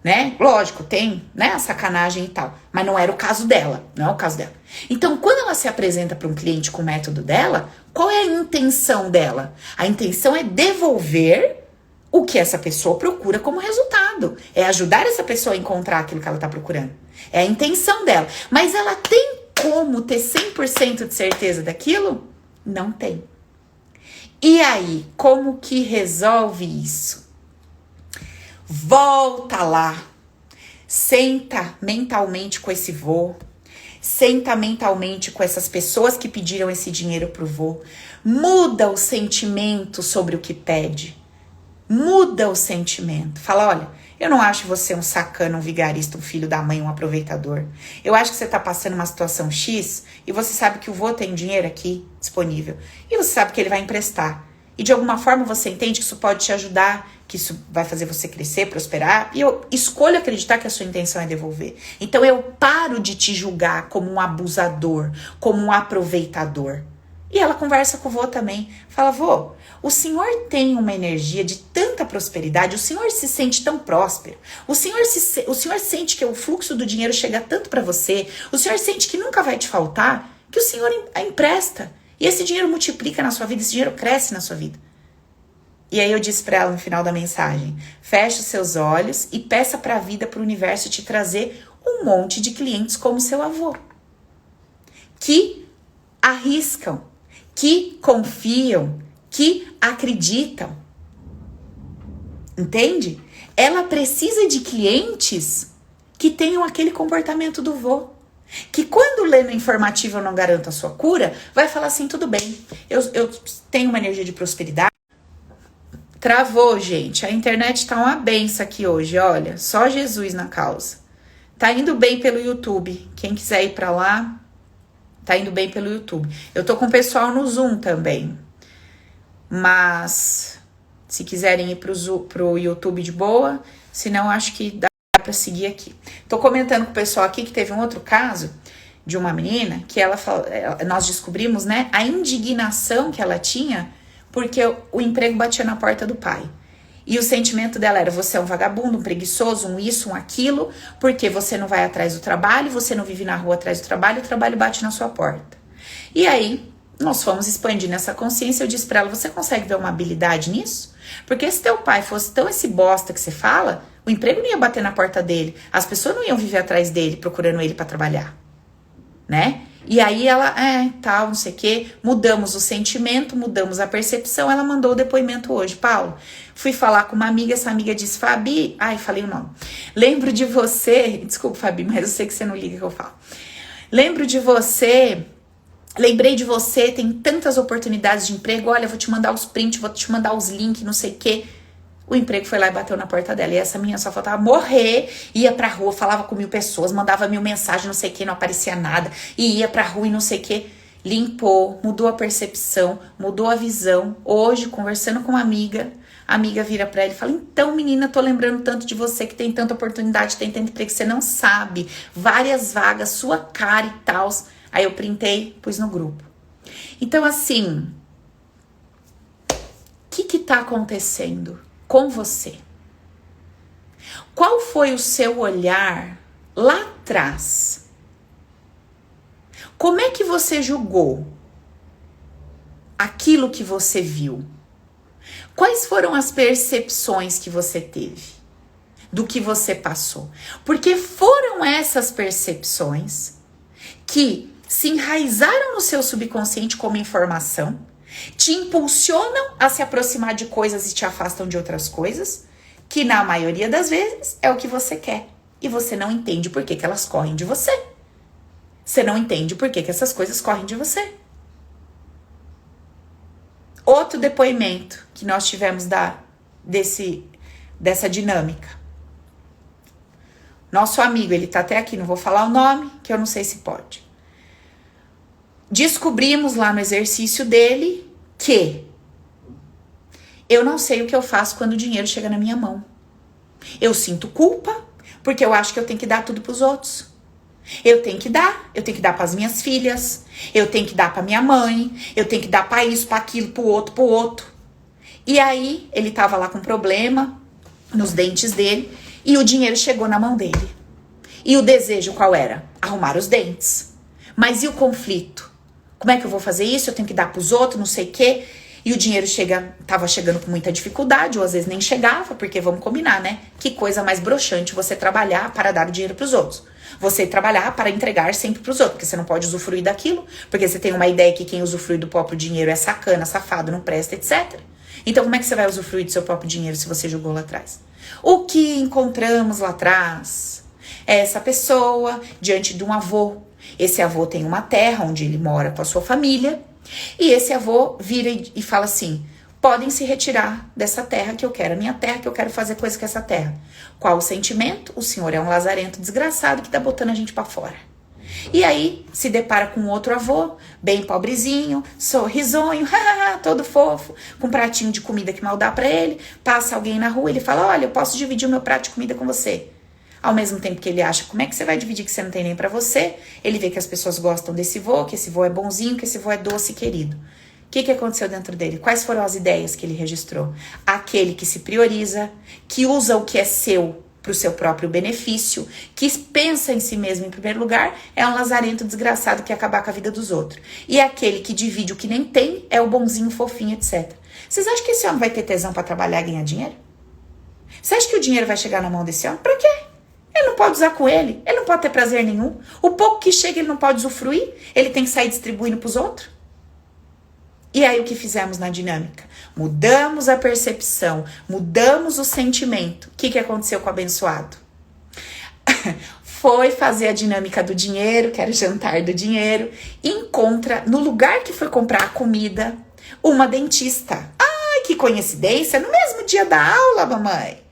Né? Lógico, tem, né, a sacanagem e tal, mas não era o caso dela, não é o caso dela. Então, quando ela se apresenta para um cliente com o método dela, qual é a intenção dela? A intenção é devolver o que essa pessoa procura como resultado. É ajudar essa pessoa a encontrar aquilo que ela está procurando. É a intenção dela. Mas ela tem como ter 100% de certeza daquilo? Não tem. E aí, como que resolve isso? Volta lá, senta mentalmente com esse vô, senta mentalmente com essas pessoas que pediram esse dinheiro pro vô, muda o sentimento sobre o que pede, muda o sentimento, fala, olha, eu não acho você um sacana, um vigarista, um filho da mãe, um aproveitador, eu acho que você tá passando uma situação X e você sabe que o vô tem dinheiro aqui disponível e você sabe que ele vai emprestar. E de alguma forma você entende que isso pode te ajudar, que isso vai fazer você crescer, prosperar. E eu escolho acreditar que a sua intenção é devolver. Então eu paro de te julgar como um abusador, como um aproveitador. E ela conversa com o vô também. Fala, vô, o senhor tem uma energia de tanta prosperidade, o senhor se sente tão próspero, o senhor sente que o fluxo do dinheiro chega tanto para você, o senhor sente que nunca vai te faltar, que o senhor empresta. E esse dinheiro multiplica na sua vida, esse dinheiro cresce na sua vida. E aí eu disse para ela no final da mensagem, feche os seus olhos e peça para a vida, para o universo te trazer um monte de clientes como seu avô. Que arriscam, que confiam, que acreditam. Entende? Ela precisa de clientes que tenham aquele comportamento do vô. Que quando lê no informativo eu não garanto a sua cura, vai falar assim, tudo bem, eu tenho uma energia de prosperidade. Travou, gente, a internet tá uma benção aqui hoje, olha, só Jesus na causa. Tá indo bem pelo YouTube. Quem quiser ir pra lá, tá indo bem pelo YouTube. Eu tô com o pessoal no Zoom também. Mas se quiserem ir pro YouTube de boa, senão acho que dá pra seguir aqui. Tô comentando com o pessoal aqui que teve um outro caso de uma menina que nós descobrimos, né, a indignação que ela tinha porque o emprego batia na porta do pai. E o sentimento dela era: você é um vagabundo, um preguiçoso, um isso, um aquilo, porque você não vai atrás do trabalho, você não vive na rua atrás do trabalho, o trabalho bate na sua porta. E aí, nós fomos expandindo essa consciência. Eu disse pra ela: você consegue ver uma habilidade nisso? Porque se teu pai fosse tão esse bosta que você fala, o emprego não ia bater na porta dele, as pessoas não iam viver atrás dele, procurando ele pra trabalhar, né? E aí ela, tal, não sei o quê, mudamos o sentimento, mudamos a percepção. Ela mandou o depoimento hoje: Paulo, fui falar com uma amiga, essa amiga disse: Fabi, falei o nome, lembro de você, desculpa, Fabi, mas eu sei que você não liga que eu falo, lembrei de você, tem tantas oportunidades de emprego, olha, vou te mandar os prints, vou te mandar os links, não sei o quê. O emprego foi lá e bateu na porta dela. E essa menina só faltava morrer, ia pra rua, falava com 1000 pessoas, mandava 1000 mensagens, não sei o que, não aparecia nada. E ia pra rua e não sei o que. Limpou, mudou a percepção, mudou a visão. Hoje, conversando com uma amiga, a amiga vira pra ela e fala: então, menina, tô lembrando tanto de você, que tem tanta oportunidade, tem tanto emprego que você não sabe. Várias vagas, sua cara e tal. Aí eu printei, pus no grupo. Então, assim, o que tá acontecendo com você? Qual foi o seu olhar lá atrás? Como é que você julgou aquilo que você viu? Quais foram as percepções que você teve do que você passou? Porque foram essas percepções que se enraizaram no seu subconsciente como informação, te impulsionam a se aproximar de coisas e te afastam de outras coisas, que na maioria das vezes é o que você quer. E você não entende por que elas correm de você. Você não entende por que essas coisas correm de você. Outro depoimento que nós tivemos dessa dinâmica. Nosso amigo, ele tá até aqui, não vou falar o nome, que eu não sei se pode. Descobrimos lá no exercício dele que eu não sei o que eu faço quando o dinheiro chega na minha mão. Eu sinto culpa, porque eu acho que eu tenho que dar tudo pros outros. Eu tenho que dar pras minhas filhas, eu tenho que dar pra minha mãe, eu tenho que dar pra isso, pra aquilo, pro outro. E aí, ele tava lá com problema nos dentes dele, e o dinheiro chegou na mão dele. E o desejo qual era? Arrumar os dentes. Mas e o conflito? Como é que eu vou fazer isso? Eu tenho que dar pros outros, não sei o quê. E o dinheiro tava chegando com muita dificuldade, ou às vezes nem chegava, porque vamos combinar, né? Que coisa mais broxante você trabalhar para dar o dinheiro pros outros. Você trabalhar para entregar sempre pros outros, porque você não pode usufruir daquilo, porque você tem uma ideia que quem usufrui do próprio dinheiro é sacana, safado, não presta, etc. Então como é que você vai usufruir do seu próprio dinheiro se você jogou lá atrás? O que encontramos lá atrás é essa pessoa diante de um avô. Esse avô tem uma terra onde ele mora com a sua família, e esse avô vira e fala assim: podem se retirar dessa terra que eu quero, a minha terra, que eu quero fazer coisa com essa terra. Qual o sentimento? O senhor é um lazarento desgraçado que tá botando a gente pra fora. E aí se depara com outro avô, bem pobrezinho, sorrisonho, todo fofo, com um pratinho de comida que mal dá pra ele. Passa alguém na rua, ele fala: olha, eu posso dividir o meu prato de comida com você. Ao mesmo tempo que ele acha: como é que você vai dividir que você não tem nem pra você? Ele vê que as pessoas gostam desse vô, que esse vô é bonzinho, que esse vô é doce e querido. O que aconteceu dentro dele? Quais foram as ideias que ele registrou? Aquele que se prioriza, que usa o que é seu pro seu próprio benefício, que pensa em si mesmo em primeiro lugar, é um lazarento desgraçado que quer acabar com a vida dos outros. E aquele que divide o que nem tem é o bonzinho, fofinho, etc. Vocês acham que esse homem vai ter tesão pra trabalhar e ganhar dinheiro? Você acha que o dinheiro vai chegar na mão desse homem? Pra quê? Ele não pode usar com ele, ele não pode ter prazer nenhum. O pouco que chega ele não pode usufruir, ele tem que sair distribuindo pros outros. E aí o que fizemos na dinâmica? Mudamos a percepção, mudamos o sentimento. O que aconteceu com o abençoado? Foi fazer a dinâmica do dinheiro, que era o jantar do dinheiro, e encontra, no lugar que foi comprar a comida, uma dentista. Ai, que coincidência, no mesmo dia da aula, mamãe.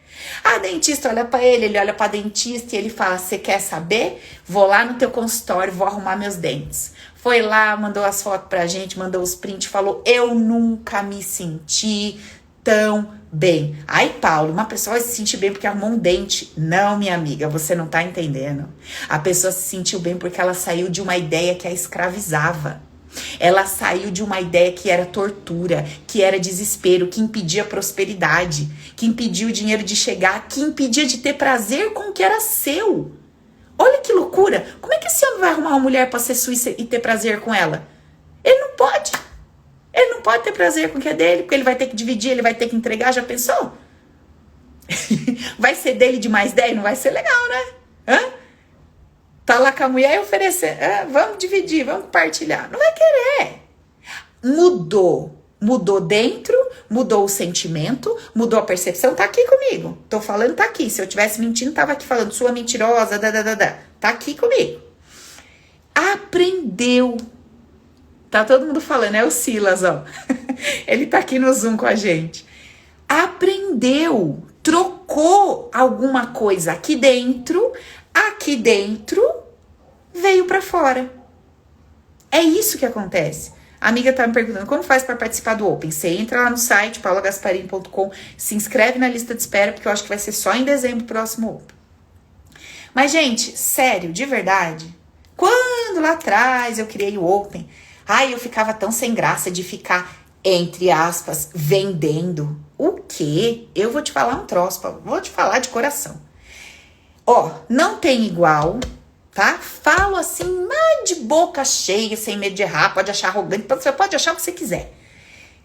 A dentista olha pra ele olha pra dentista e ele fala, você quer saber? Vou lá no teu consultório, vou arrumar meus dentes. Foi lá, mandou as fotos pra gente, mandou os prints, falou, eu nunca me senti tão bem. Ai, Paulo, uma pessoa vai se sentir bem porque arrumou um dente. Não, minha amiga, você não tá entendendo. A pessoa se sentiu bem porque ela saiu de uma ideia que a escravizava. Ela saiu de uma ideia que era tortura, que era desespero, que impedia a prosperidade, que impedia o dinheiro de chegar, que impedia de ter prazer com o que era seu. Olha que loucura. Como é que esse homem vai arrumar uma mulher pra ser sua e ter prazer com ela? Ele não pode. Ele não pode ter prazer com o que é dele, porque ele vai ter que dividir, ele vai ter que entregar, já pensou? Vai ser dele de mais 10? Não vai ser legal, né? Hã? Tá lá com a mulher e oferecer, vamos dividir, vamos compartilhar. Não vai querer. Mudou dentro, mudou o sentimento, mudou a percepção, tá aqui comigo. Tô falando, tá aqui. Se eu tivesse mentindo, tava aqui falando, sua mentirosa, tá aqui comigo. Aprendeu. Tá todo mundo falando, é o Silas, ó. Ele tá aqui no Zoom com a gente. Aprendeu, trocou alguma coisa aqui dentro veio pra fora. É isso que acontece. A amiga tá me perguntando, como faz para participar do Open? Você entra lá no site, paulagasparini.com, se inscreve na lista de espera, porque eu acho que vai ser só em dezembro o próximo Open. Mas, gente, sério, de verdade, quando lá atrás eu criei o Open, eu ficava tão sem graça de ficar, entre aspas, vendendo. O quê? Eu vou te falar um troço, vou te falar de coração. Ó, não tem igual, tá? Falo assim, mas de boca cheia, sem medo de errar, pode achar arrogante, você pode achar o que você quiser.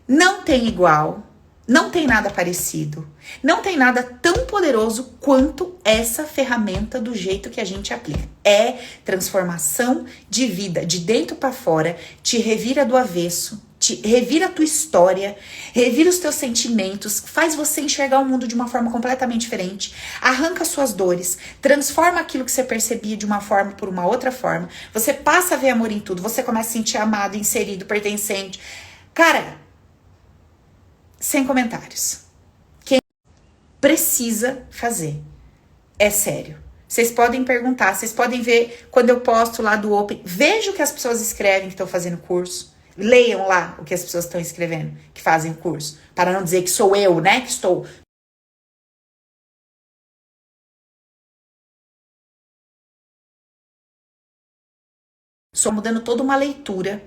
Não tem igual, não tem nada parecido, não tem nada tão poderoso quanto essa ferramenta do jeito que a gente aplica. É transformação de vida, de dentro para fora, te revira do avesso, revira a tua história, revira os teus sentimentos, faz você enxergar o mundo de uma forma completamente diferente, arranca suas dores, transforma aquilo que você percebia de uma forma por uma outra forma, você passa a ver amor em tudo, você começa a se sentir amado, inserido, pertencente. Cara, sem comentários. Quem precisa fazer? É sério. Vocês podem perguntar, vocês podem ver quando eu posto lá do Open, veja o que as pessoas escrevem que estão fazendo curso. Leiam lá o que as pessoas estão escrevendo, que fazem curso. Para não dizer que sou eu, né, que estou... Só mudando toda uma leitura.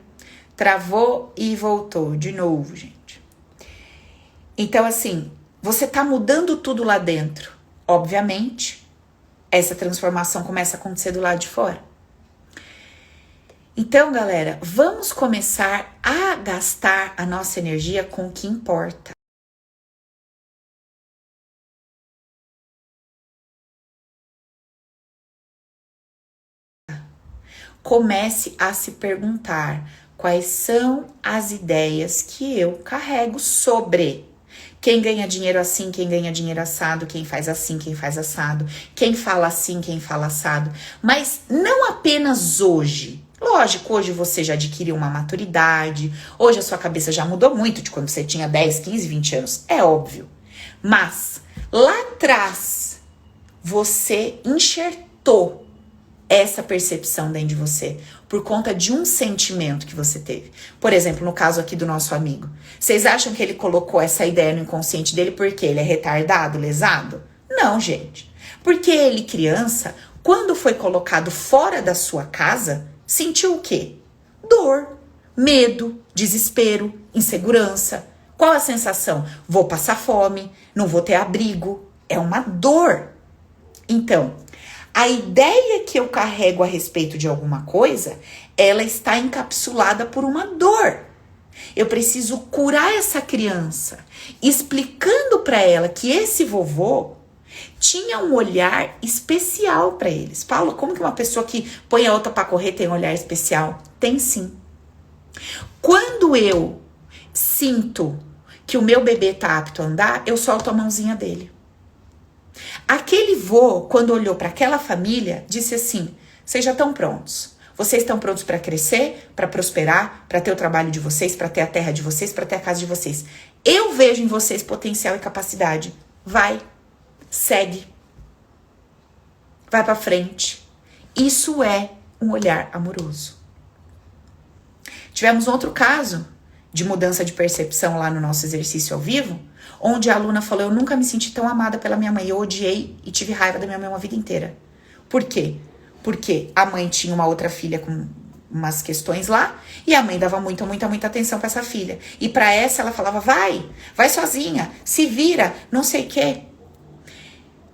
Travou e voltou de novo, gente. Então, assim, você tá mudando tudo lá dentro. Obviamente, essa transformação começa a acontecer do lado de fora. Então, galera, vamos começar a gastar a nossa energia com o que importa. Comece a se perguntar quais são as ideias que eu carrego sobre quem ganha dinheiro assim, quem ganha dinheiro assado, quem faz assim, quem faz assado, quem fala assim, quem fala assado, mas não apenas hoje. Lógico, hoje você já adquiriu uma maturidade, hoje a sua cabeça já mudou muito de quando você tinha 10, 15, 20 anos, é óbvio. Mas lá atrás você enxertou essa percepção dentro de você por conta de um sentimento que você teve. Por exemplo, no caso aqui do nosso amigo. Vocês acham que ele colocou essa ideia no inconsciente dele porque ele é retardado, lesado? Não, gente. Porque ele, criança, quando foi colocado fora da sua casa, sentiu o quê? Dor, medo, desespero, insegurança. Qual a sensação? Vou passar fome, não vou ter abrigo. É uma dor. Então, a ideia que eu carrego a respeito de alguma coisa, ela está encapsulada por uma dor. Eu preciso curar essa criança, explicando para ela que esse vovô tinha um olhar especial para eles. Paulo, como que uma pessoa que põe a outra para correr tem um olhar especial? Tem sim. Quando eu sinto que o meu bebê tá apto a andar, eu solto a mãozinha dele. Aquele vô, quando olhou para aquela família, disse assim: vocês já estão prontos. Vocês estão prontos para crescer, para prosperar, para ter o trabalho de vocês, para ter a terra de vocês, para ter a casa de vocês. Eu vejo em vocês potencial e capacidade. Vai. segue, vai pra frente. Isso é um olhar amoroso. Tivemos um outro caso de mudança de percepção lá no nosso exercício ao vivo, onde a aluna falou: eu nunca me senti tão amada pela minha mãe, eu odiei e tive raiva da minha mãe uma vida inteira. Por quê? Porque a mãe tinha uma outra filha com umas questões lá, e a mãe dava muita atenção pra essa filha. E pra essa ela falava: vai sozinha, se vira, não sei o quê.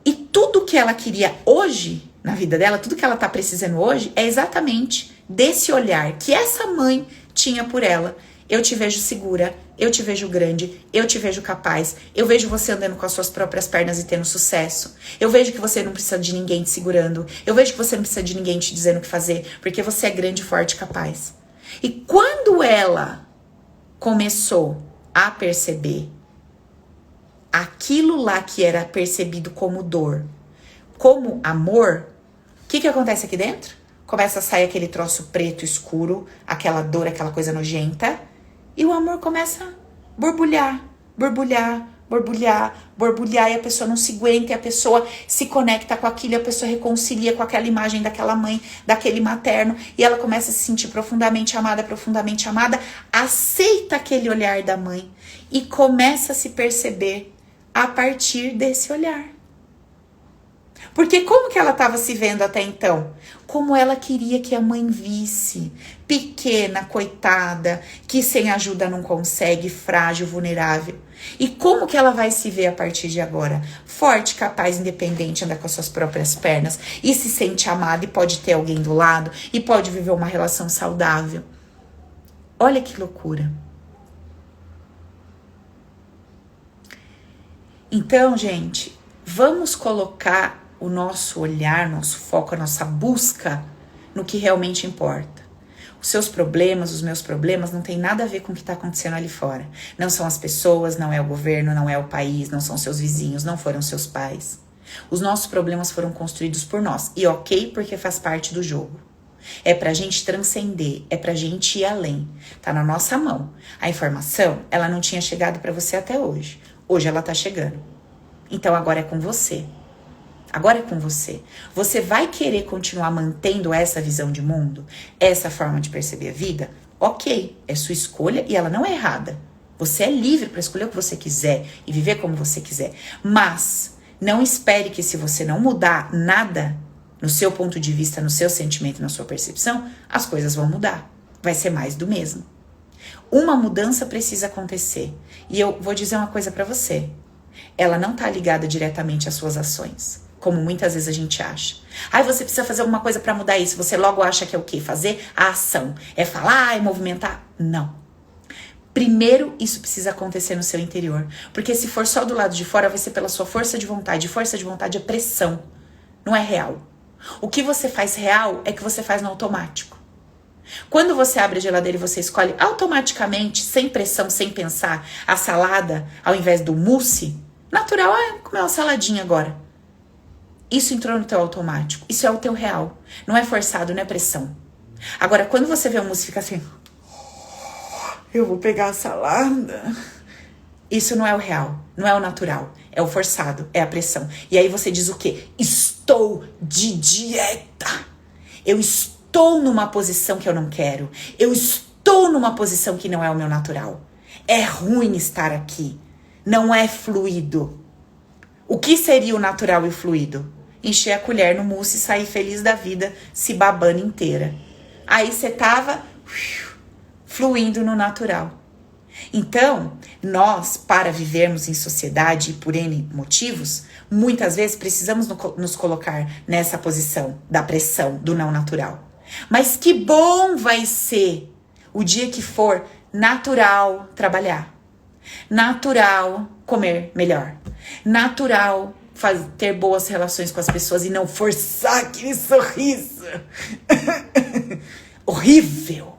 E tudo que ela queria hoje, na vida dela, tudo que ela tá precisando hoje, é exatamente desse olhar que essa mãe tinha por ela. Eu te vejo segura, eu te vejo grande, eu te vejo capaz, eu vejo você andando com as suas próprias pernas e tendo sucesso. Eu vejo que você não precisa de ninguém te segurando, eu vejo que você não precisa de ninguém te dizendo o que fazer, porque você é grande, forte e capaz. E quando ela começou a perceber aquilo lá que era percebido como dor, como amor, o que acontece aqui dentro? Começa a sair aquele troço preto escuro, aquela dor, aquela coisa nojenta, e o amor começa a borbulhar, e a pessoa não se aguenta, e a pessoa se conecta com aquilo, e a pessoa reconcilia com aquela imagem daquela mãe, daquele materno, e ela começa a se sentir profundamente amada, aceita aquele olhar da mãe, e começa a se perceber a partir desse olhar. Porque como que ela estava se vendo até então? Como ela queria que a mãe visse. Pequena, coitada, que sem ajuda não consegue, frágil, vulnerável. E como que ela vai se ver a partir de agora? Forte, capaz, independente, anda com as suas próprias pernas. E se sente amada e pode ter alguém do lado. E pode viver uma relação saudável. Olha que loucura. Então, gente, vamos colocar o nosso olhar, nosso foco, a nossa busca no que realmente importa. Os seus problemas, os meus problemas não tem nada a ver com o que está acontecendo ali fora. Não são as pessoas, não é o governo, não é o país, não são seus vizinhos, não foram seus pais. Os nossos problemas foram construídos por nós. E ok, porque faz parte do jogo. É pra gente transcender, é pra gente ir além. Tá na nossa mão. A informação, ela não tinha chegado pra você até hoje. Hoje ela tá chegando. Então agora é com você. Agora é com você. Você vai querer continuar mantendo essa visão de mundo? Essa forma de perceber a vida? Ok, é sua escolha e ela não é errada. Você é livre para escolher o que você quiser e viver como você quiser. Mas não espere que se você não mudar nada no seu ponto de vista, no seu sentimento, na sua percepção, as coisas vão mudar. Vai ser mais do mesmo. Uma mudança precisa acontecer. E eu vou dizer uma coisa para você. Ela não tá ligada diretamente às suas ações. Como muitas vezes a gente acha. Você precisa fazer alguma coisa para mudar isso. Você logo acha que é o quê? Fazer a ação. É falar, é movimentar? Não. Primeiro, isso precisa acontecer no seu interior. Porque se for só do lado de fora, vai ser pela sua força de vontade. Força de vontade é pressão. Não é real. O que você faz real é que você faz no automático. Quando você abre a geladeira e você escolhe automaticamente, sem pressão, sem pensar, a salada ao invés do mousse, natural, vou comer uma saladinha agora. Isso entrou no teu automático. Isso é o teu real. Não é forçado, não é pressão. Agora, quando você vê o mousse fica assim, eu vou pegar a salada. Isso não é o real, não é o natural. É o forçado, é a pressão. E aí você diz o quê? Estou de dieta. Eu estou numa posição que eu não quero. Eu estou numa posição que não é o meu natural. É ruim estar aqui. Não é fluido. O que seria o natural e o fluido? Encher a colher no mousse e sair feliz da vida, se babando inteira. Aí você tava fluindo no natural. Então, nós, para vivermos em sociedade e por N motivos, muitas vezes precisamos nos colocar nessa posição da pressão, do não natural. Mas que bom vai ser o dia que for natural trabalhar, natural comer melhor, natural ter boas relações com as pessoas e não forçar aquele sorriso. Horrível,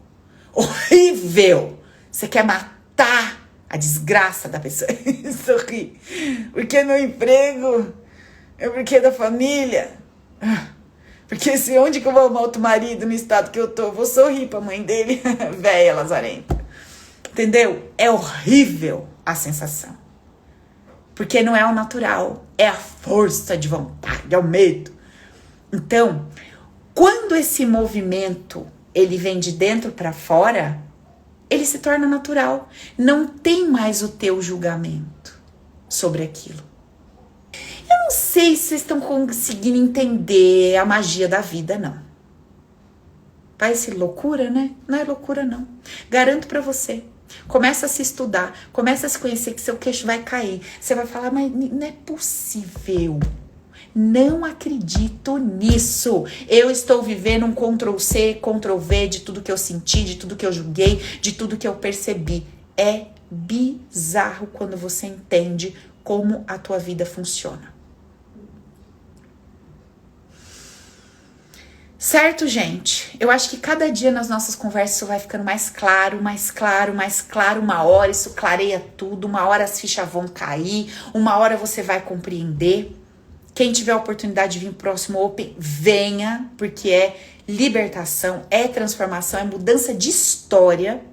horrível. Você quer matar a desgraça da pessoa e sorrir. Porque é meu emprego, é porque é da família. Porque onde que eu vou arrumar outro marido no estado que eu tô? Eu vou sorrir pra mãe dele, véia lazarenta. Entendeu? É horrível a sensação. Porque não é o natural, é a força de vontade, é o medo. Então, quando esse movimento ele vem de dentro para fora, ele se torna natural. Não tem mais o teu julgamento sobre aquilo. Eu não sei se vocês estão conseguindo entender a magia da vida, não. Parece loucura, né? Não é loucura, não. Garanto pra você. Começa a se estudar, começa a se conhecer que seu queixo vai cair. Você vai falar, mas não é possível. Não acredito nisso. Eu estou vivendo um Ctrl+C, Ctrl+V de tudo que eu senti, de tudo que eu julguei, de tudo que eu percebi. É bizarro quando você entende como a tua vida funciona. Certo, gente? Eu acho que cada dia nas nossas conversas isso vai ficando mais claro, mais claro, mais claro. Uma hora isso clareia tudo, uma hora as fichas vão cair, uma hora você vai compreender. Quem tiver a oportunidade de vir pro próximo Open, venha, porque é libertação, é transformação, é mudança de história.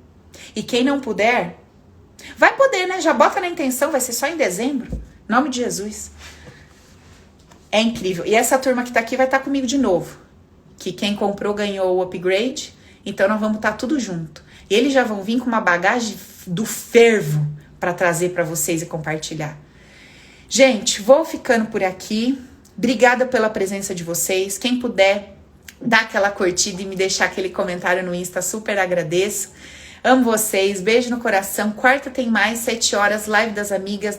E quem não puder, vai poder, né? Já bota na intenção, vai ser só em dezembro. Em nome de Jesus. É incrível. E essa turma que tá aqui vai estar comigo de novo. Que quem comprou ganhou o upgrade, então nós vamos estar tudo junto. E eles já vão vir com uma bagagem do fervo para trazer para vocês e compartilhar. Gente, vou ficando por aqui. Obrigada pela presença de vocês. Quem puder, dá aquela curtida e me deixar aquele comentário no Insta, super agradeço. Amo vocês, beijo no coração. Quarta tem mais, 7 horas, live das amigas.